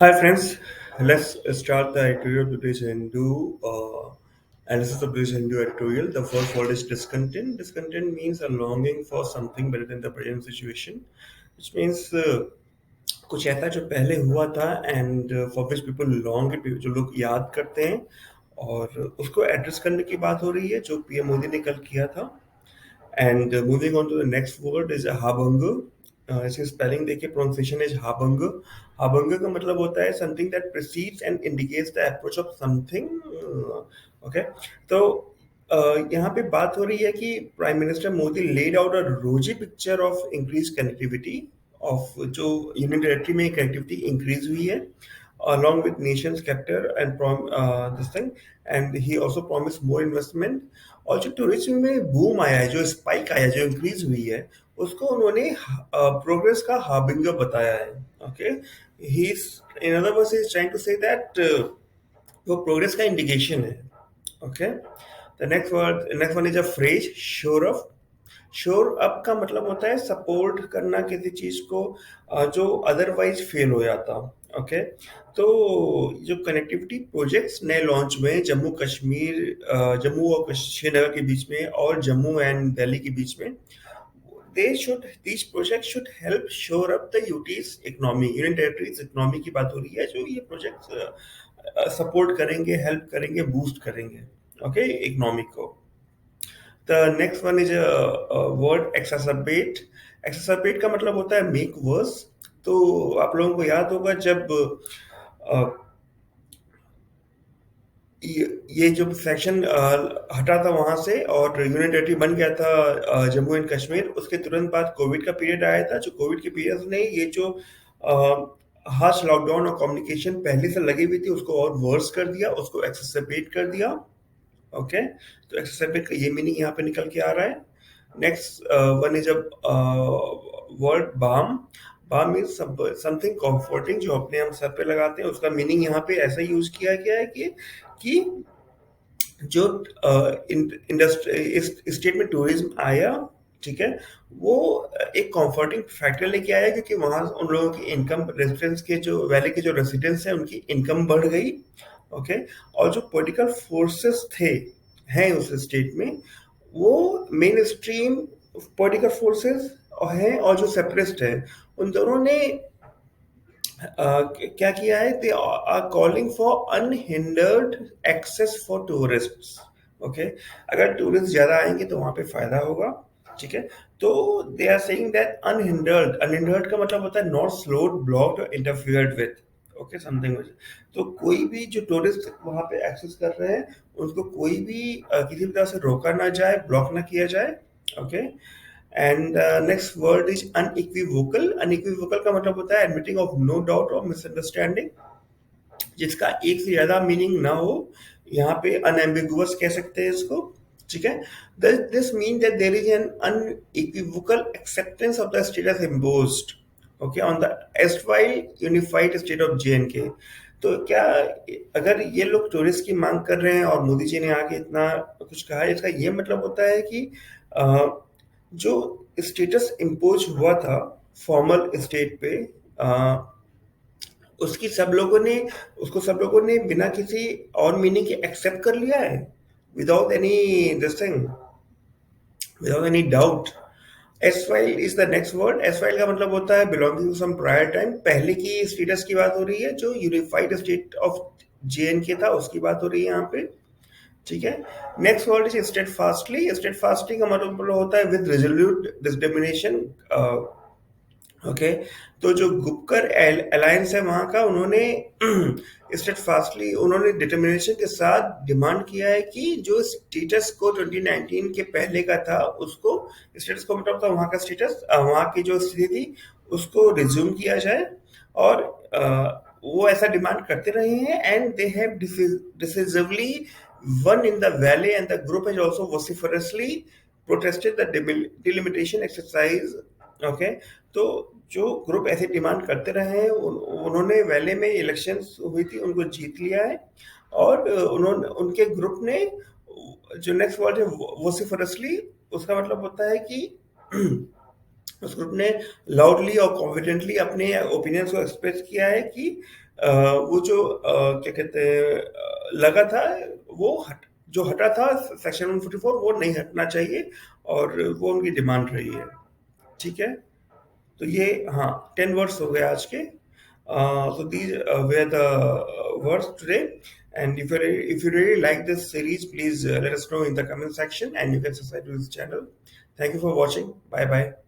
Hi friends, let's start the editorial of today's Hindu analysis of today's Hindu editorial. The first word is discontent. Discontent means a longing for something better than the present situation, which means कुछ ऐसा जो पहले हुआ था and for which people long it, जो लोग याद करते हैं और उसको एड्रेस करने की बात हो रही है जो पीएम मोदी ने कल किया था. And moving on to the next word is habanga. इसकी स्पेलिंग देखिए, प्रोनाउंसिएशन इज हाबंग. हाबंग का मतलब होता है something that precedes and indicates the approach of something. Okay, तो यहाँ पे बात हो रही है कि prime minister Modi laid out a रोजी picture of increase connectivity of जो यूनियन टेरिटरी में कनेक्टिविटी इंक्रीज हुई है along with nation's capital and this thing, and he also promised more investment. और जो टूरिज्म में बूम आया है, जो स्पाइक आया है, जो इंक्रीज हुई है, उसको उन्होंने प्रोग्रेस का हार्बिंगर बताया है. Okay, he in other words he is trying to say that वो प्रोग्रेस का इंडिकेशन है. Okay, the next one is a phrase shore of. Shore up का मतलब होता है सपोर्ट करना किसी चीज को जो अदरवाइज फेल हो जाता. ओके, तो जो कनेक्टिविटी प्रोजेक्ट्स नए लॉन्च हुए हैं जम्मू कश्मीर, जम्मू और श्रीनगर के बीच में और जम्मू एंड दिल्ली के बीच में, these projects should help shore up the UT's economy, union territories economy की बात हो रही है. जो ये प्रोजेक्ट्स सपोर्ट करेंगे, हेल्प करेंगे, बूस्ट करेंगे ओके इकोनॉमी को. The next one is a word exacerbate. Exacerbate का मतलब होता है make worse. तो आप लोगों को याद होगा जब अ, ये जो सेक्शन हटा था वहां से और यूनियन टेरिटरी बन गया था जम्मू एंड कश्मीर, उसके तुरंत बाद कोविड का पीरियड आया था. जो कोविड के पीरियड ने ये जो हार्श लॉकडाउन और कम्युनिकेशन पहले से लगी हुई थी उसको और वर्स कर दिया, उसको एक्सेसरबेट कर दिया. ओके, तो एक्सेसरबेट का ये मीनिंग यहाँ पे निकल के आ रहा है. Next one is a word balm. Balm means something comforting जो अपने हम सर पे लगाते हैं. उसका मीनिंग यहाँ पे ऐसा यूज किया गया है कि जो इंडस्ट्री इस स्टेट में टूरिज्म आया, ठीक है, वो एक कंफर्टिंग फैक्टर लेके आया क्योंकि वहां उन लोगों की इनकम, रेजिडेंट्स के जो वैली के जो रेजिडेंट्स हैं उनकी इनकम बढ़ गई. ओके, और जो पॉलिटिकल फोर्सेस थे हैं उस स्टेट में, वो मेन स्ट्रीम पॉलिटिकल फोर्सेस हैं और जो सेपरेटिस्ट हैं, उन दोनों ने क्या किया है, they are calling for unhindered access for tourists. Okay, अगर टूरिस्ट ज्यादा आएंगे तो वहां पे फायदा होगा. ठीक है, तो they are saying that unhindered. Unhindered का मतलब होता है नॉट स्लोड, ब्लॉक्ड और इंटरफियर्ड विद. Okay, something. तो कोई भी जो टूरिस्ट वहां पे एक्सेस कर रहे हैं उनको कोई भी किसी भी तरह से रोका ना जाए, ब्लॉक ना किया जाए. Okay, and next word is unequivocal. Unequivocal का मतलब होता है एडमिटिंग ऑफ नो डाउट और मिसअंडरस्टैंडिंग, जिसका एक से ज्यादा मीनिंग ना हो. यहाँ पे अनएम्बिगुअस कह सकते हैं इसको. ठीक है, this mean that there is an unequivocal acceptance of the status imposed okay on the erstwhile unified state of JNK. तो क्या, अगर ये लोग टूरिस्ट की मांग कर रहे हैं और मोदी जी ने आके इतना कुछ कहा है, इसका ये मतलब होता है कि जो स्टेटस इम्पोज हुआ था फॉर्मल स्टेट पे, उसकी सब लोगों ने उसको सब लोगों ने बिना किसी और मीनिंग के एक्सेप्ट कर लिया है, without any this thing, without any doubt. Erstwhile is the next word. Erstwhile का मतलब होता है belonging to some prior time. पहले की स्टेटस की बात हो रही है, जो यूनिफाइड स्टेट ऑफ JNK था उसकी बात हो रही है यहाँ पे. ठीक है, next word is state fastly. State fastly का मतलब होता है विद रेजोल्यूट डिटर्मिनेशन. ओके, तो जो गुपकर अलायंस है वहां का, उन्होंने स्टेटफास्टली, उन्होंने डिटर्मिनेशन के साथ डिमांड किया है कि जो स्टेटस को 2019 के पहले का था उसको, स्टेटस को मतलब था वहां का स्टेटस, वहां की जो स्थिति थी उसको रिज्यूम किया जाए. और वो ऐसा डिमांड करते रहे हैं and they have decisively one in the valley and the group has also vociferously protested the delimitation exercise. Okay, तो जो ग्रुप ऐसे डिमांड करते रहे हैं उन्होंने वैले में इलेक्शंस हुई थी उनको जीत लिया है. और उन्होंने उनके ग्रुप ने, जो नेक्स्ट वर्ड है वोसिफरसली, उसका मतलब होता है कि उस ग्रुप ने लाउडली और कॉन्फिडेंटली अपने ओपिनियंस को एक्सप्रेस किया है कि वो जो क्या कहते हैं लगा था, वो जो हटा था सेक्शन 144 वो नहीं हटना चाहिए, और वो उनकी डिमांड रही है। ठीक है, तो ये हाँ 10 वर्ड्स हो गए आज के। So these were the words today. And if you really like this series, please let us know in the comment section, and you can subscribe to this channel. Thank you for watching. Bye bye.